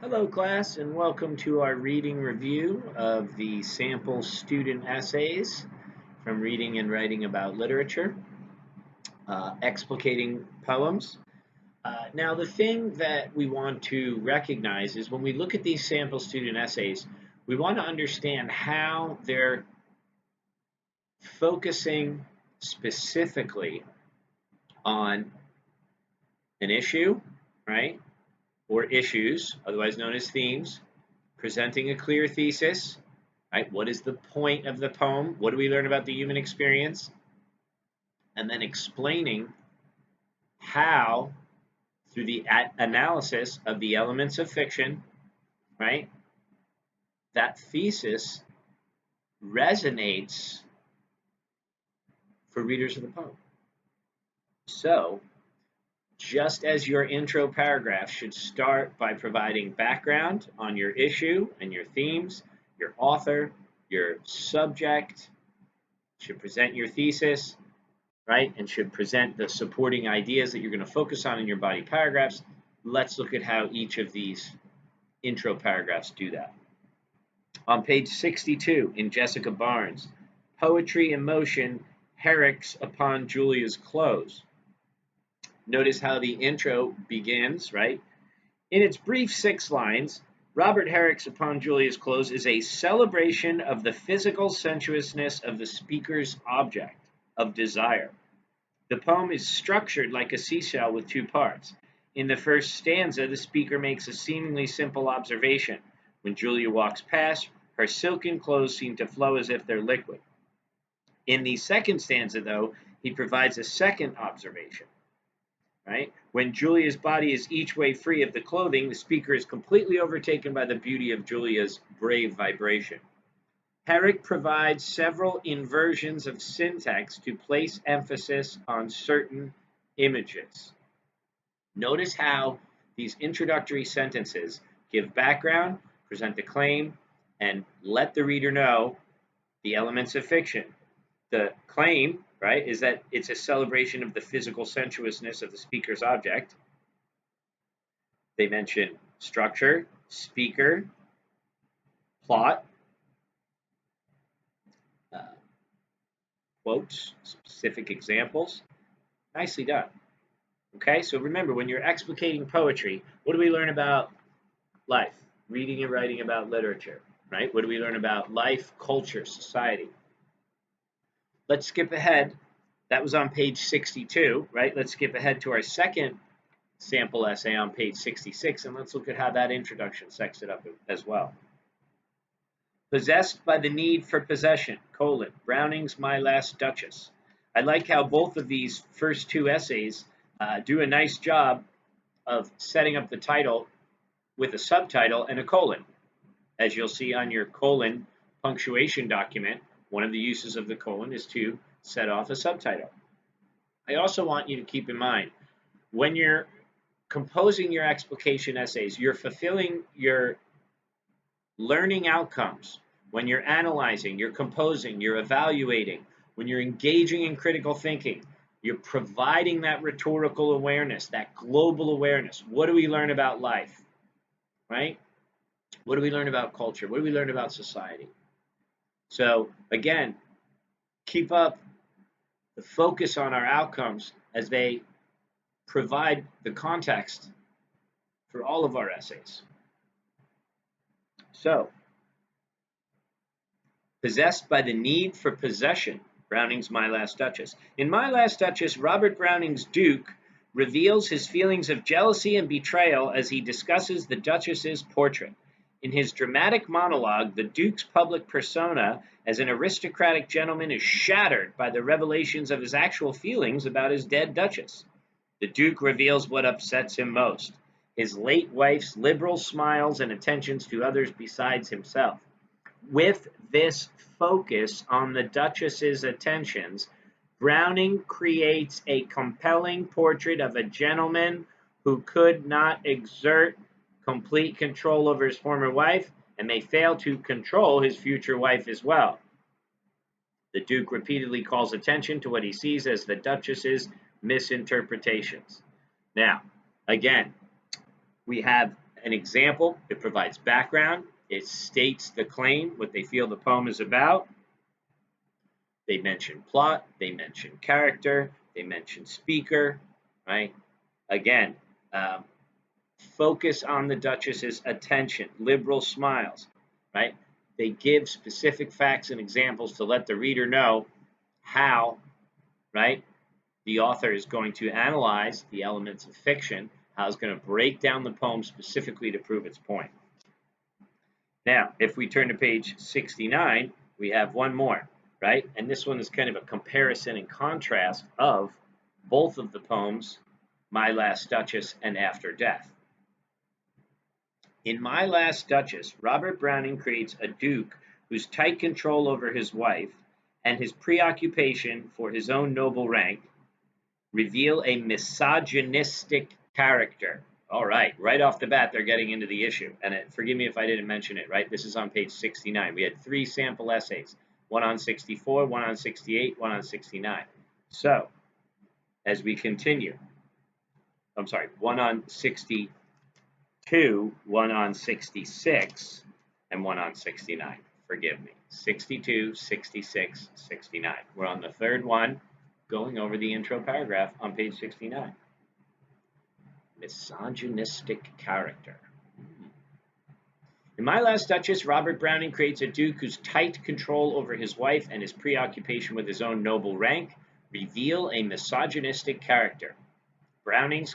Hello class and welcome to our reading review of the sample student essays from Reading and Writing About Literature, explicating poems. Now the thing that we want to recognize is when we look at these sample student essays, we want to understand how they're focusing specifically on an issue, right? Or issues, otherwise known as themes, presenting a clear thesis, right? What is the point of the poem? What do we learn about the human experience? And then explaining how, through the analysis of the elements of fiction, right, that thesis resonates for readers of the poem. So, just as your intro paragraph should start by providing background on your issue and your themes, your author, your subject, should present your thesis, right, and should present the supporting ideas that you're going to focus on in your body paragraphs. Let's look at how each of these intro paragraphs do that. On page 62 in Jessica Barnes, Poetry in Motion, Herrick's Upon Julia's Close. Notice how the intro begins, right? In its brief 6 lines, Robert Herrick's Upon Julia's Close is a celebration of the physical sensuousness of the speaker's object of desire. The poem is structured like a seashell with 2 parts. In the first stanza, the speaker makes a seemingly simple observation. When Julia walks past, her silken clothes seem to flow as if they're liquid. In the second stanza, though, he provides a second observation. Right? When Julia's body is each way free of the clothing, the speaker is completely overtaken by the beauty of Julia's brave vibration. Herrick provides several inversions of syntax to place emphasis on certain images. Notice how these introductory sentences give background, present the claim, and let the reader know the elements of fiction. The claim, right, is that it's a celebration of the physical sensuousness of the speaker's object. They mention structure, speaker, plot, quotes, specific examples. Nicely done. Okay, so remember, when you're explicating poetry, what do we learn about life? Reading and writing about literature, right? What do we learn about life, culture, society? Let's skip ahead. That was on page 62, right? Let's skip ahead to our second sample essay on page 66, and let's look at how that introduction sets it up as well. Possessed by the need for possession, Browning's My Last Duchess. I like how both of these first 2 essays do a nice job of setting up the title with a subtitle and a colon. As you'll see on your colon punctuation document, one of the uses of the colon is to set off a subtitle. I also want you to keep in mind, when you're composing your explication essays, you're fulfilling your learning outcomes. When you're analyzing, you're composing, you're evaluating, when you're engaging in critical thinking, you're providing that rhetorical awareness, that global awareness. What do we learn about life, right? What do we learn about culture? What do we learn about society? So again, keep up the focus on our outcomes as they provide the context for all of our essays. So, possessed by the need for possession, Browning's My Last Duchess. In My Last Duchess, Robert Browning's Duke reveals his feelings of jealousy and betrayal as he discusses the Duchess's portrait. In his dramatic monologue, the Duke's public persona as an aristocratic gentleman is shattered by the revelations of his actual feelings about his dead Duchess. The Duke reveals what upsets him most: his late wife's liberal smiles and attentions to others besides himself. With this focus on the Duchess's attentions, Browning creates a compelling portrait of a gentleman who could not exert complete control over his former wife and may fail to control his future wife as well. The Duke repeatedly calls attention to what he sees as the Duchess's misinterpretations. Now, again, we have an example, it provides background, it states the claim, what they feel the poem is about. They mention plot, they mention character, they mention speaker, right? Again, focus on the Duchess's attention, liberal smiles, right? They give specific facts and examples to let the reader know how, right, the author is going to analyze the elements of fiction, how it's going to break down the poem specifically to prove its point. Now, if we turn to page 69, we have one more, right? And this one is kind of a comparison and contrast of both of the poems, My Last Duchess and After Death. In My Last Duchess, Robert Browning creates a duke whose tight control over his wife and his preoccupation for his own noble rank reveal a misogynistic character. All right off the bat, they're getting into the issue. And forgive me if I didn't mention it, right? This is on page 69. We had 3 sample essays, one on 64, one on 68, one on 69. So, as we continue, one on 62, one on 66, and one on 69. Forgive me. 62, 66, 69. We're on the third one, going over the intro paragraph on page 69. Misogynistic character. In My Last Duchess, Robert Browning creates a duke whose tight control over his wife and his preoccupation with his own noble rank reveal a misogynistic character. Browning's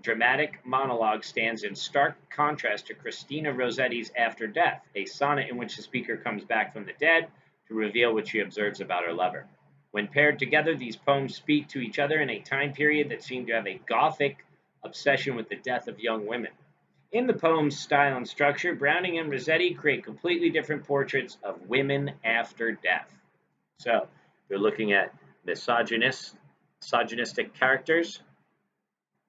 dramatic monologue stands in stark contrast to Christina Rossetti's After Death, a sonnet in which the speaker comes back from the dead to reveal what she observes about her lover. When paired together, these poems speak to each other in a time period that seemed to have a Gothic obsession with the death of young women. In the poem's style and structure, Browning and Rossetti create completely different portraits of women after death. So, they're looking at misogynistic characters.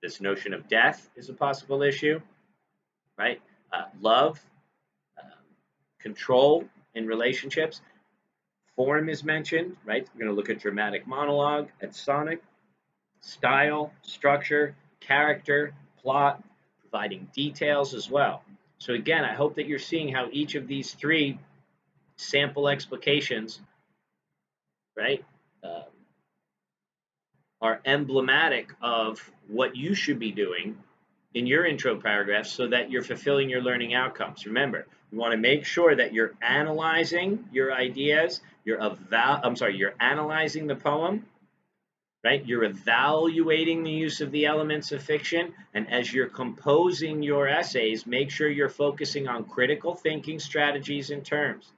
This notion of death is a possible issue, right? Love, control in relationships. Form is mentioned, right? We're going to look at dramatic monologue, at sonnet, style, structure, character, plot, providing details as well. So again, I hope that you're seeing how each of these 3 sample explications, right, are emblematic of what you should be doing in your intro paragraphs so that you're fulfilling your learning outcomes. Remember, you want to make sure that you're analyzing your ideas, you're analyzing the poem, right? You're evaluating the use of the elements of fiction, and as you're composing your essays, make sure you're focusing on critical thinking strategies and terms,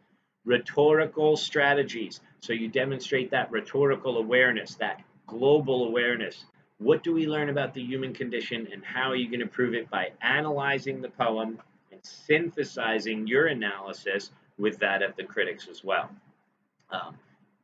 rhetorical strategies, so you demonstrate that rhetorical awareness, that global awareness. What do we learn about the human condition, and how are you going to prove it? By analyzing the poem and synthesizing your analysis with that of the critics as well.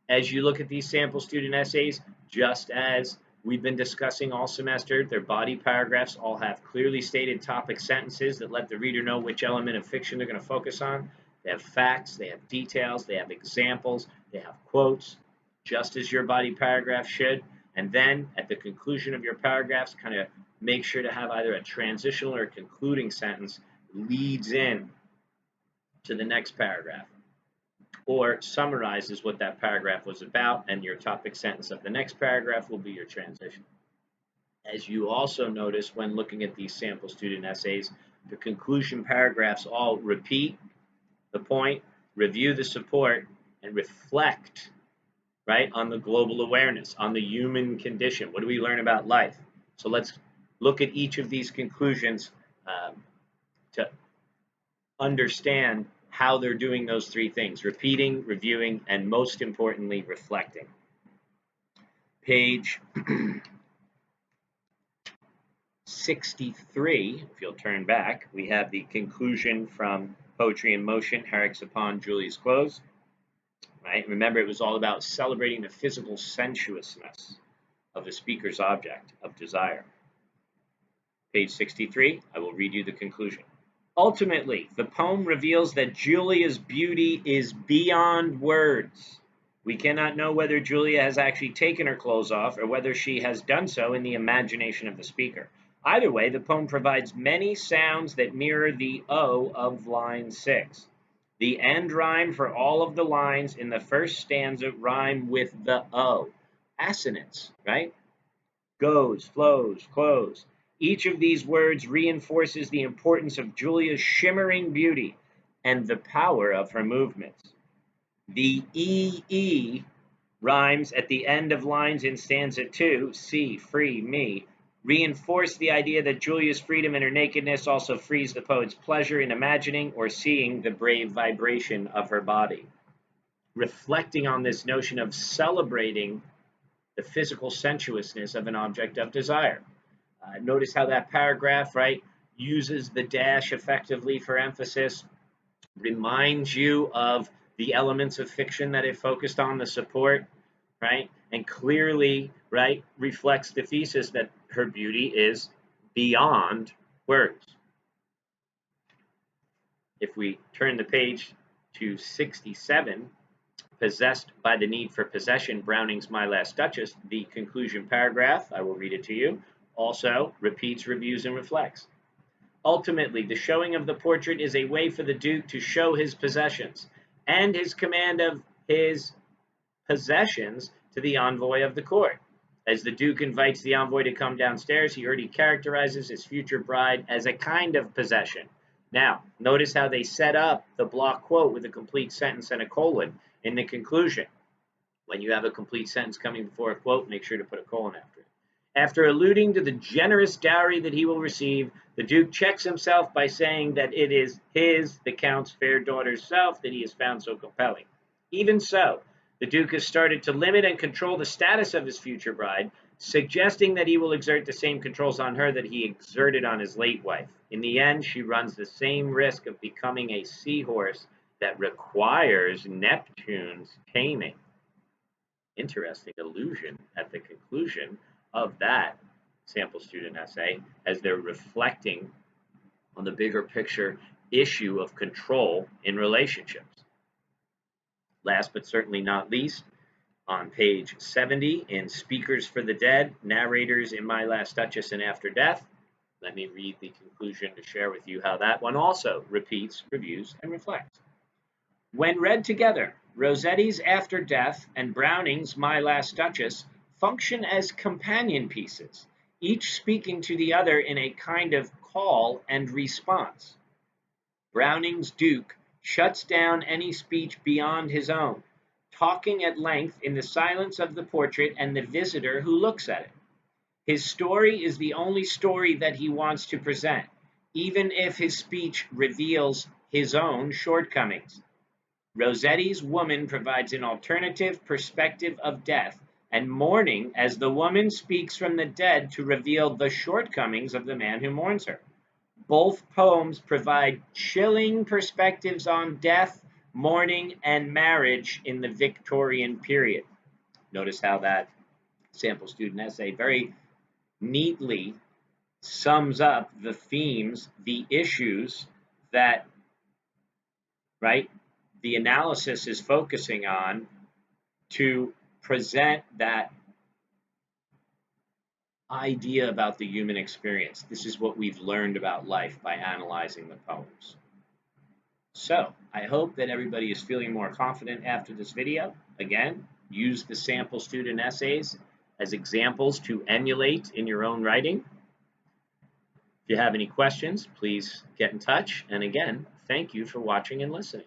As you look at these sample student essays, just as we've been discussing all semester, their body paragraphs all have clearly stated topic sentences that let the reader know which element of fiction they're going to focus on. They have facts, they have details, they have examples, they have quotes, just as your body paragraph should. And then at the conclusion of your paragraphs, kind of make sure to have either a transitional or a concluding sentence leads in to the next paragraph, or summarizes what that paragraph was about, and your topic sentence of the next paragraph will be your transition. As you also notice when looking at these sample student essays, the conclusion paragraphs all repeat the point, review the support, and reflect, right, on the global awareness, on the human condition. What do we learn about life? So let's look at each of these conclusions to understand how they're doing those 3 things: repeating, reviewing, and most importantly, reflecting. Page 63, if you'll turn back, we have the conclusion from Poetry in Motion, Herrick's Upon Julia's Close. Right? Remember, it was all about celebrating the physical sensuousness of the speaker's object of desire. Page 63, I will read you the conclusion. Ultimately, the poem reveals that Julia's beauty is beyond words. We cannot know whether Julia has actually taken her clothes off or whether she has done so in the imagination of the speaker. Either way, the poem provides many sounds that mirror the O of line 6. The end rhyme for all of the lines in the first stanza rhyme with the O. Assonance, right? Goes, flows, close. Each of these words reinforces the importance of Julia's shimmering beauty and the power of her movements. The EE rhymes at the end of lines in stanza 2, see, free, me, reinforce the idea that Julia's freedom and her nakedness also frees the poet's pleasure in imagining or seeing the brave vibration of her body. Reflecting on this notion of celebrating the physical sensuousness of an object of desire. Notice how that paragraph, right, uses the dash effectively for emphasis, reminds you of the elements of fiction that it focused on, the support, right, and clearly, right, reflects the thesis that her beauty is beyond words. If we turn the page to 67, possessed by the need for possession, Browning's My Last Duchess, the conclusion paragraph, I will read it to you, also repeats, reviews, and reflects. Ultimately, the showing of the portrait is a way for the Duke to show his possessions and his command of his possessions to the envoy of the court. As the Duke invites the envoy to come downstairs, he already characterizes his future bride as a kind of possession. Now, notice how they set up the block quote with a complete sentence and a colon in the conclusion. When you have a complete sentence coming before a quote, make sure to put a colon after it. After alluding to the generous dowry that he will receive, the Duke checks himself by saying that it is the Count's fair daughter's self, that he has found so compelling. Even so, the Duke has started to limit and control the status of his future bride, suggesting that he will exert the same controls on her that he exerted on his late wife. In the end, she runs the same risk of becoming a seahorse that requires Neptune's taming. Interesting allusion at the conclusion of that sample student essay as they're reflecting on the bigger picture issue of control in relationships. Last but certainly not least, on page 70 in Speakers for the Dead, Narrators in My Last Duchess and After Death, let me read the conclusion to share with you how that one also repeats, reviews, and reflects. When read together, Rossetti's After Death and Browning's My Last Duchess function as companion pieces, each speaking to the other in a kind of call and response. Browning's Duke shuts down any speech beyond his own, talking at length in the silence of the portrait and the visitor who looks at it. His story is the only story that he wants to present, even if his speech reveals his own shortcomings. Rossetti's woman provides an alternative perspective of death and mourning as the woman speaks from the dead to reveal the shortcomings of the man who mourns her. Both poems provide chilling perspectives on death, mourning, and marriage in the Victorian period. Notice how that sample student essay very neatly sums up the themes, the issues that, right, the analysis is focusing on to present that idea about the human experience. This is what we've learned about life by analyzing the poems. So I hope that everybody is feeling more confident after this video. Again, use the sample student essays as examples to emulate in your own writing. If you have any questions, please get in touch. And again, thank you for watching and listening.